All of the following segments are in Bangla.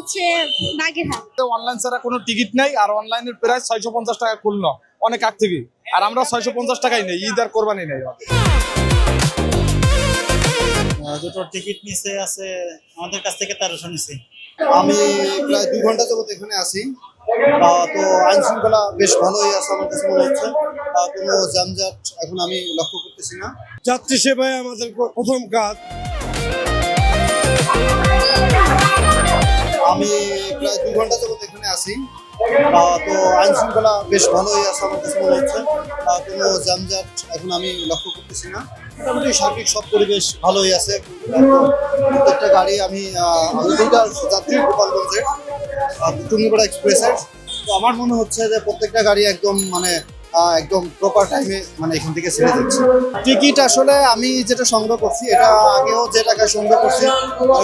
হচ্ছে বাগেরহাট। অনলাইন ছাড়া কোনো টিকিট নাই, আর অনলাইনের প্রাইস 650 টাকা খুললো অনেক আগ থেকে। আর আমরা 650 টাকাই নেই, ঈদ আর কোরবানি নেই। দুটো টিকিট নিচে আছে আমাদের কাছ থেকে 1300 নিচে। আমি প্রায় 2 ঘন্টা যাবত এখানে আছি। তো আইন শৃঙ্খলা বেশ ভালোই আছে আমার কাছে মনে হচ্ছে। কোনো যানজট এখন আমি লক্ষ্য করতেছি না। যাত্রী সেবায় আমাদের প্রথম কাজ। আমি প্রায় 2 ঘন্টা যাবত এখানে আছি। তো আইন শৃঙ্খলা বেশ ভালোই আছে আমার কাছে মনে হচ্ছে। কোনো যানজট এখন আমি লক্ষ্য করতেছি না। মোটামুটি সার্বিক সব পরিবেশ ভালোই আছে। প্রত্যেকটা গাড়ি আমি দুইটা যাত্রী গোপালগঞ্জের টুঙ্গিপাড়া এক্সপ্রেসের। তো আমার মনে হচ্ছে যে প্রত্যেকটা গাড়ি একদম একদম প্রপার টাইমে এখান থেকে ছেড়ে যাচ্ছে। টিকিট আসলে আমি যেটা সংগ্রহ করছি, এটা আগেও যে টাকায় সংগ্রহ করছি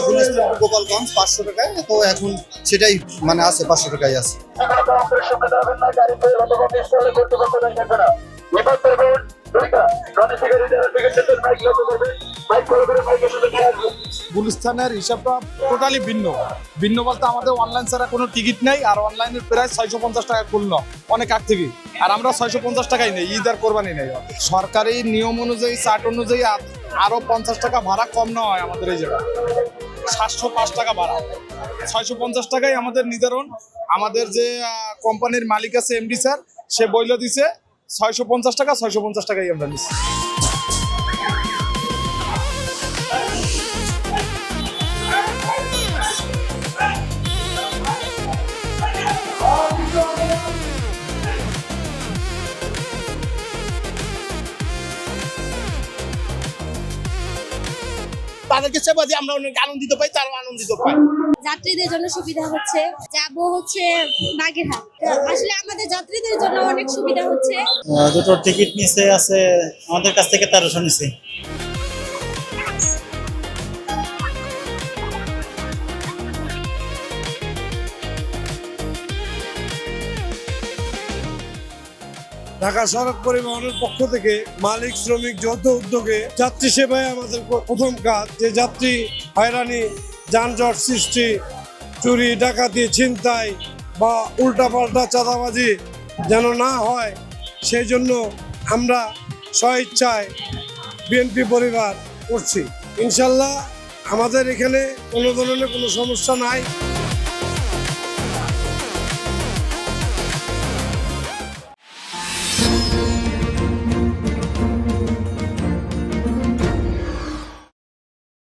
গুলিস্তান গোপালগঞ্জ 500 টাকায়, তো এখন সেটাই আছে 500 টাকায় আছে। গুলিস্তানের হিসাবটা টোটালি ভিন্ন বলতে আমাদের অনলাইন ছাড়া কোনো টিকিট নেই, আর অনলাইনের প্রাইস 650 টাকা খুললো অনেক আগ থেকে। আর আমরা 650 টাকাই নেই, ঈদ আর কোরবানি নেই। সরকারি নিয়ম অনুযায়ী, চার্ট অনুযায়ী আরো 50 টাকা ভাড়া কম নেওয়া হয় আমাদের এই জায়গায়। 705 টাকা ভাড়া, 650 টাকাই আমাদের নির্ধারণ। আমাদের যে কোম্পানির মালিক আছে এমডি স্যার, সে বইলে দিছে 650 টাকা, 650 টাকাই আমরা নিচ্ছি। তাদেরকে সেবা দিয়ে আমরা অনেক আনন্দিত পাই, তারাও আনন্দিত পাই। যাত্রীদের জন্য সুবিধা হচ্ছে, যাব হচ্ছে বাগেরহাট। আসলে আমাদের যাত্রীদের জন্য অনেক সুবিধা হচ্ছে। দুটো টিকিট নিচে আছে আমাদের কাছ থেকে 1300 নিচে। ঢাকা সড়ক পরিবহনের পক্ষ থেকে মালিক শ্রমিক যৌথ উদ্যোগে যাত্রী সেবায় আমাদের প্রথম কাজ। যে যাত্রী হয়রানি, যানজট সৃষ্টি, চুরি ডাকাতি, ছিনতাই বা উল্টাপাল্টা চাঁদাবাজি যেন না হয়, সেই জন্য আমরা স্বইচ্ছায় বিএনপি পরিবার করছি। ইনশাল্লাহ আমাদের এখানে কোনো ধরনের কোনো সমস্যা নাই।